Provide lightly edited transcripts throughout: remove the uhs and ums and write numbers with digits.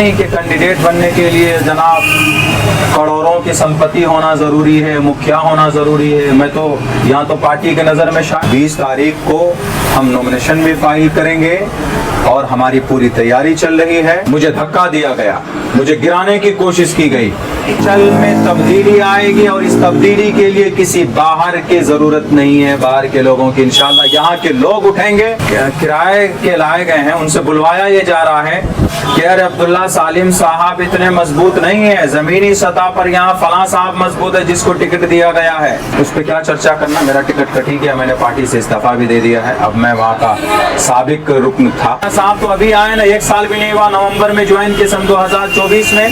के कैंडिडेट बनने के लिए जनाब करोड़ों की संपत्ति होना जरूरी है, मुखिया होना जरूरी है। मैं तो यहाँ तो पार्टी के नज़र में 20 तारीख को हम नॉमिनेशन भी फाइल करेंगे और हमारी पूरी तैयारी चल रही है। मुझे धक्का दिया गया, मुझे गिराने की कोशिश की गई। चल में तब्दीली आएगी और इस तब्दीली के लिए किसी बाहर की जरूरत नहीं है, बाहर के लोगों की इंशाल्लाह यहाँ के लोग उठेंगे। किराए के लाए गए हैं, उनसे बुलवाया ये जा रहा है कि अरे अब्दुल्ला सालिम साहब इतने मजबूत नहीं है, जमीनी सतह पर यहाँ फलां साहब मजबूत है जिसको टिकट दिया गया है। उस पर क्या चर्चा करना, मेरा टिकट कटी गया, मैंने पार्टी से इस्तीफा भी दे दिया है। अब मैं वहाँ का साबिक रुकन था। साहब तो अभी आए ना, 1 साल भी नहीं हुआ, नवंबर में ज्वाइन किए सन 2024 में।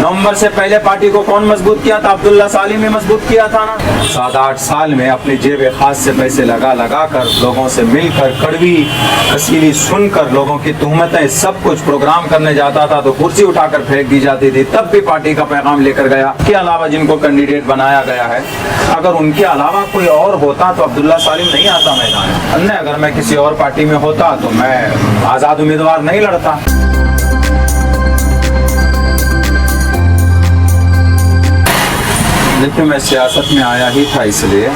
नवंबर से पहले पार्टी को कौन मजबूत किया था? अब्दुल्ला सालिम ने मजबूत किया था ना। 7-8 साल में अपनी जेब खास से पैसे लगा कर लोगों से मिलकर कड़वी हसीली सुनकर लोगों की तुहमतें सब कुछ प्रोग्राम करने जाता था तो कुर्सी उठाकर फेंक दी जाती थी। तब भी पार्टी का पैगाम लेकर गया। के अलावा जिनको कैंडिडेट बनाया गया है, अगर उनके अलावा कोई और होता तो अब्दुल्ला सालिम नहीं आता मैदान। अन्य अगर मैं किसी और पार्टी में होता तो मैं आजाद उम्मीदवार नहीं लड़ता। देखिए, मैं सियासत में आया ही था इसलिए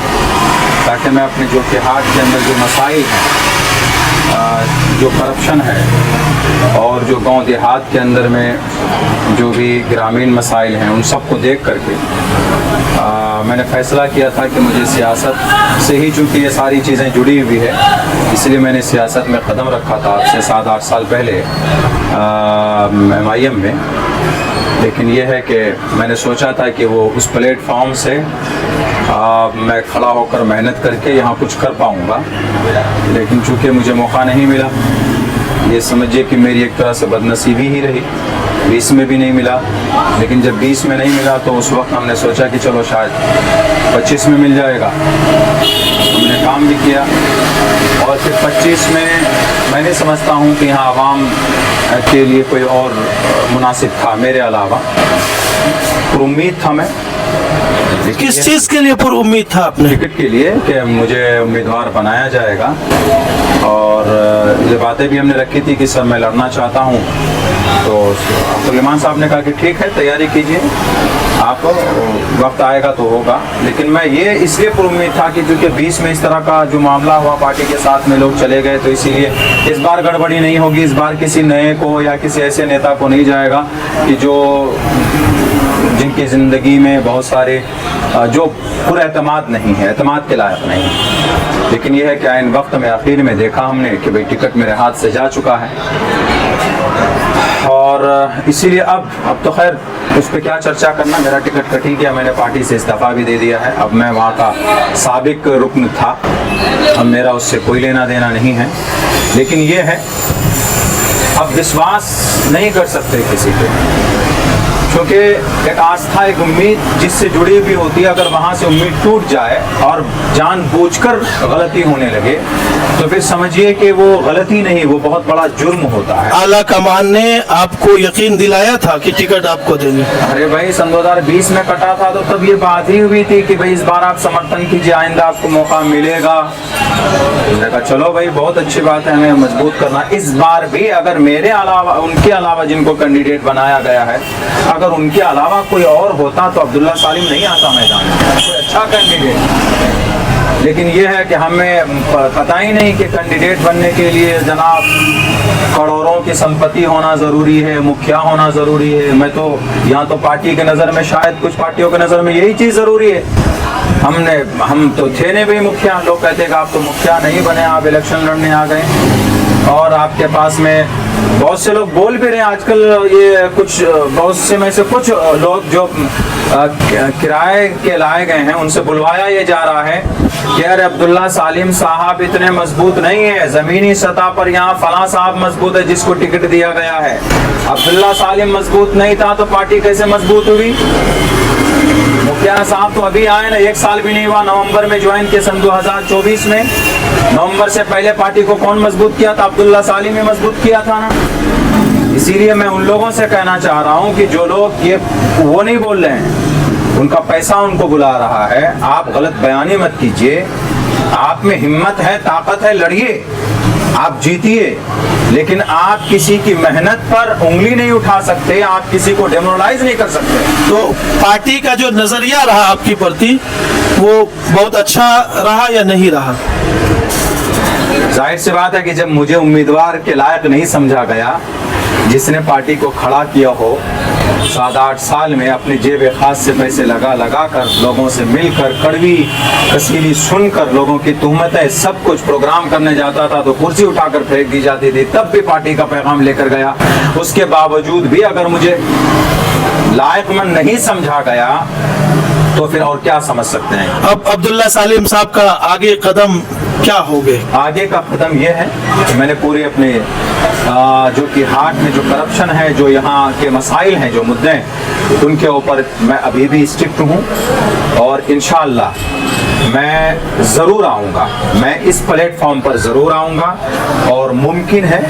ताकि मैं अपने जो देहात के अंदर जो मसाइल हैं, जो करप्शन है और जो गांव देहात के अंदर में जो भी ग्रामीण मसाइल हैं, उन सबको देख करके मैंने फैसला किया था कि मुझे सियासत से ही, चूँकि ये सारी चीज़ें जुड़ी हुई है, इसलिए मैंने सियासत में कदम रखा था आज से 7-8 साल पहले MIM में। लेकिन यह है कि मैंने सोचा था कि वो उस प्लेटफॉर्म से मैं खड़ा होकर मेहनत करके यहाँ कुछ कर पाऊँगा, लेकिन चूँकि मुझे मौका नहीं मिला, ये समझिए कि मेरी एक तरह से बदनसीबी ही रही। 20 में भी नहीं मिला, लेकिन जब 20 में नहीं मिला तो उस वक्त हमने सोचा कि चलो शायद 25 में मिल जाएगा। हमने काम भी किया और फिर 25 में मैं नहीं समझता हूँ कि यहाँ आवाम के लिए कोई और मुनासिब था मेरे अलावा। पर उम्मीद था मैं, किस चीज़ के लिए पर उम्मीद था आपने? टिकट के लिए कि मुझे उम्मीदवार बनाया जाएगा। और ये बातें भी हमने रखी थी कि सर मैं लड़ना चाहता हूँ। तो सुलेमान साहब ने कहा कि ठीक है, तैयारी कीजिए, आपको वक्त आएगा तो होगा। लेकिन मैं ये इसलिए पर उम्मीद था कि चूँकि 20 में इस तरह का जो मामला हुआ, पार्टी के साथ में लोग चले गए, तो इसीलिए इस बार गड़बड़ी नहीं होगी। इस बार किसी नए को या किसी ऐसे नेता को नहीं जाएगा कि जो जिनकी ज़िंदगी में बहुत सारे जो पुरएतमाद नहीं है, एतमाद के लायक नहीं है। लेकिन यह है कि इन वक्त में आखिर में देखा हमने कि भाई टिकट मेरे हाथ से जा चुका है और इसीलिए अब तो खैर उस पर क्या चर्चा करना, मेरा टिकट कटी गया, मैंने पार्टी से इस्तीफा भी दे दिया है। अब मैं वहाँ का साबिक रुकन था, अब मेरा उससे कोई लेना देना नहीं है। लेकिन ये है, अब विश्वास नहीं कर सकते किसी पे, क्योंकि एक आस्था, एक उम्मीद जिससे जुड़ी हुई होती है, अगर वहाँ से उम्मीद टूट जाए और जानबूझकर गलती होने लगे तो फिर समझिए कि वो गलती नहीं, वो बहुत बड़ा जुर्म होता है। आला कमान ने आपको यकीन दिलाया था कि टिकट आपको देंगे? अरे भाई, सन 2020 में कटा था तो तब ये बात ही हुई थी कि भाई इस बार आप समर्थन कीजिए, आइंदा आपको मौका मिलेगा। मैंने कहा चलो भाई, बहुत अच्छी बात है, हमें मजबूत करना। इस बार भी अगर मेरे अलावा, उनके अलावा जिनको कैंडिडेट बनाया गया है, अगर उनके अलावा कोई और होता तो अब्दुल्ला सालिम नहीं आता मैदान में, कोई अच्छा कैंडिडेट। लेकिन यह है कि हमें पता ही नहीं कि कैंडिडेट बनने के लिए जनाब करोड़ों की संपत्ति होना ज़रूरी है, मुखिया होना ज़रूरी है। मैं तो यहाँ तो पार्टी के नज़र में, शायद कुछ पार्टियों के नज़र में यही चीज़ ज़रूरी है। हम तो थे नहीं भाई मुखिया, लोग कहते कि आप तो मुखिया नहीं बने, आप इलेक्शन लड़ने आ गए और आपके पास में बहुत से लोग बोल भी रहे हैं आजकल। ये कुछ बहुत से में से कुछ लोग जो किराए के लाए गए हैं, उनसे बुलवाया ये जा रहा है कि अरे अब्दुल्ला सालिम साहब इतने मजबूत नहीं है, जमीनी सतह पर यहाँ फलां साहब मजबूत है जिसको टिकट दिया गया है। अब्दुल्ला सालिम मजबूत नहीं था तो पार्टी कैसे मजबूत हुई? मुखिया साहब तो अभी आए ना, 1 साल भी नहीं हुआ, नवंबर में ज्वाइन किए सन 2024 में। नवंबर से पहले पार्टी को कौन मजबूत किया था? अब्दुल्ला सालिम ने मजबूत किया था ना। इसीलिए मैं उन लोगों से कहना चाह रहा हूं कि जो लोग ये वो नहीं बोल रहे हैं, उनका पैसा उनको बुला रहा है, आप गलत बयानी मत कीजिए। आप में हिम्मत है, ताकत है, लड़िए। आप जीतिए, लेकिन आप किसी की मेहनत पर उंगली नहीं उठा सकते, आप किसी को डेमोरलाइज नहीं कर सकते। तो पार्टी का जो नजरिया रहा आपकी प्रति वो बहुत अच्छा रहा या नहीं रहा? जाहिर सी बात है कि जब मुझे उम्मीदवार के लायक नहीं समझा गया, जिसने पार्टी को खड़ा किया हो 7-8 साल में अपनी जेब खास से पैसे लगा कर, लोगों से मिलकर, कड़वी कसीली सुनकर, लोगों की तुहमतें, सब कुछ प्रोग्राम करने जाता था तो कुर्सी उठाकर फेंक दी जाती थी, तब भी पार्टी का पैगाम लेकर गया। उसके बावजूद भी अगर मुझे लायकमंद नहीं समझा गया तो फिर और क्या समझ सकते हैं। अब अब्दुल्ला सालिम साहब का आगे कदम क्या होंगे? आगे का कदम यह है कि मैंने पूरे अपने जो कि हाट में जो करप्शन है, जो यहाँ के मसाइल हैं, जो मुद्दे हैं, उनके ऊपर मैं अभी भी स्ट्रिक्ट हूँ और इंशाअल्लाह मैं ज़रूर आऊँगा, मैं इस प्लेटफॉर्म पर ज़रूर आऊँगा। और मुमकिन है,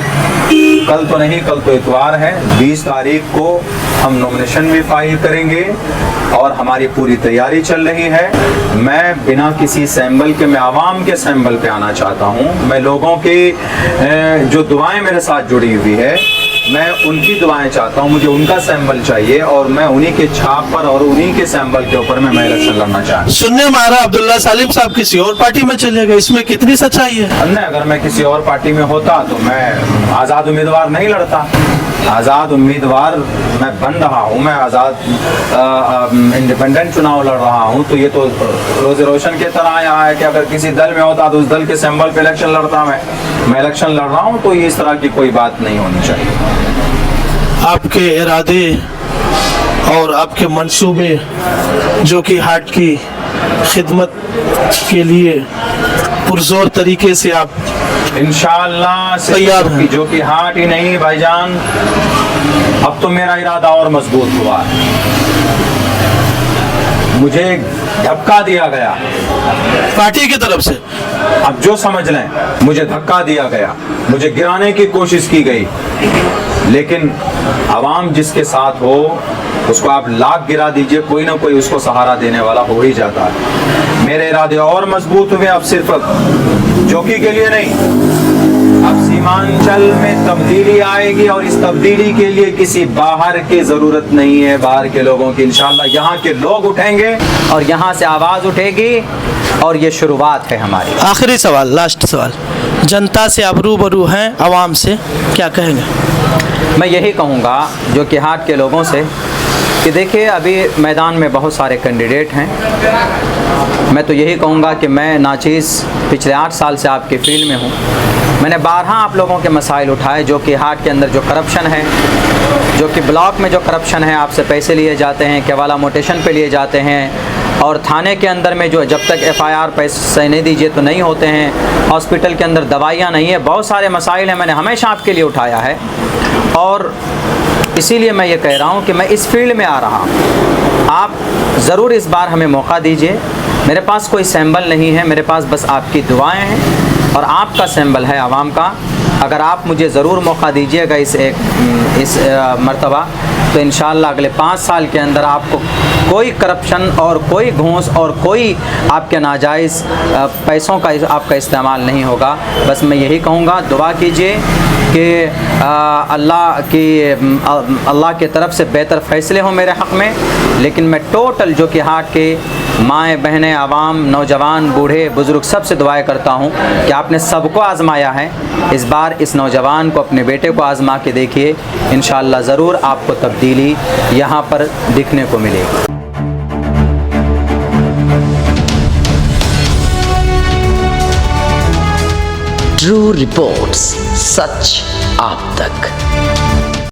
कल तो नहीं, कल तो इतवार है, 20 तारीख को हम नॉमिनेशन भी फाइल करेंगे और हमारी पूरी तैयारी चल रही है। मैं बिना किसी सैंबल के, मैं आवाम के सैंबल पे आना चाहता हूँ। मैं लोगों की जो दुआएं मेरे साथ जुड़ी हुई है, मैं उनकी दुआएं चाहता हूँ, मुझे उनका सैंबल चाहिए और मैं उन्हीं के छाप पर और उन्हीं के सैंबल के ऊपर मैं इलेक्शन लड़ना चाहता हूँ। सुनने में आ रहा अब्दुल्ला सालिम साहब किसी और पार्टी में चले गए, इसमें कितनी सच्चाई है? नहीं, अगर मैं किसी और पार्टी में होता तो मैं आज़ाद उम्मीदवार नहीं लड़ता। आज़ाद उम्मीदवार मैं बन रहा हूँ, मैं आज़ाद इंडिपेंडेंट चुनाव लड़ रहा हूँ, तो ये तो रोज़ रोशन की तरह यहाँ है कि अगर किसी दल में होता तो उस दल के सिंबल पे इलेक्शन लड़ता। मैं इलेक्शन लड़ रहा हूँ, तो ये इस तरह की कोई बात नहीं होनी चाहिए। आपके इरादे और आपके मंसूबे जो कि हाट की खिदमत के लिए पुरजोर तरीके से आप इंशाअल्लाह तैयार हैं। जो कि हाट ही नहीं भाईजान, अब तो मेरा इरादा और मजबूत हुआ है। मुझे धक्का दिया गया पार्टी की तरफ से, अब जो समझ लें, मुझे धक्का दिया गया, मुझे गिराने की कोशिश की गई, लेकिन आवाम जिसके साथ हो उसको आप लाख गिरा दीजिए, कोई ना कोई उसको सहारा देने वाला हो ही जाता है। मेरे इरादे और मजबूत हुए, अब सिर्फ चौकी के लिए नहीं, अब सीमांचल में तब्दीली आएगी और इस तब्दीली के लिए किसी बाहर की जरूरत नहीं है, बाहर के लोगों की। इंशाल्लाह यहाँ के लोग उठेंगे और यहाँ से आवाज़ उठेगी और ये शुरुआत है हमारी। आखिरी सवाल, लास्ट सवाल, जनता से आप रूबरू हैं, आवाम से क्या कहेंगे? मैं यही कहूँगा जो कि हाट के लोगों से कि देखिए, अभी मैदान में बहुत सारे कैंडिडेट हैं। मैं तो यही कहूँगा कि मैं नाचीज़ पिछले 8 साल से आपके फील्ड में हूँ। मैंने 12 आप लोगों के मसाइल उठाए, जो कि हाट के अंदर जो करप्शन है, जो कि ब्लॉक में जो करप्शन है, आपसे पैसे लिए जाते हैं, केवाला मोटेशन पे लिए जाते हैं, और थाने के अंदर में जो जब तक FIR पैसे नहीं दीजिए तो नहीं होते हैं, हॉस्पिटल के अंदर दवाइयाँ नहीं है, बहुत सारे मसाइल हैं, मैंने हमेशा आपके लिए उठाया है। और इसीलिए मैं ये कह रहा हूँ कि मैं इस फील्ड में आ रहा हूँ, आप ज़रूर इस बार हमें मौका दीजिए। मेरे पास कोई सैंबल नहीं है, मेरे पास बस आपकी दुआएं हैं और आपका सैंबल है आवाम का। अगर आप मुझे ज़रूर मौका दीजिएगा इस मर्तबा, तो इंशाअल्लाह अगले 5 साल के अंदर आपको कोई करप्शन और कोई घूस और कोई आपके नाजायज़ पैसों का आपका इस्तेमाल नहीं होगा। बस मैं यही कहूँगा, दुआ कीजिए कि अल्लाह की तरफ से बेहतर फ़ैसले हों मेरे हक़ में। लेकिन मैं टोटल जो कि हाट के माएँ बहनें, आवाम, नौजवान, बूढ़े बुज़ुर्ग सबसे दुआएं करता हूँ कि आपने सबको आज़माया है, इस बार इस नौजवान को, अपने बेटे को आज़मा के देखिए, इंशाअल्लाह ज़रूर आपको तब्दीली यहाँ पर दिखने को मिलेगी। ट्रू रिपोर्ट्स, सच आप तक।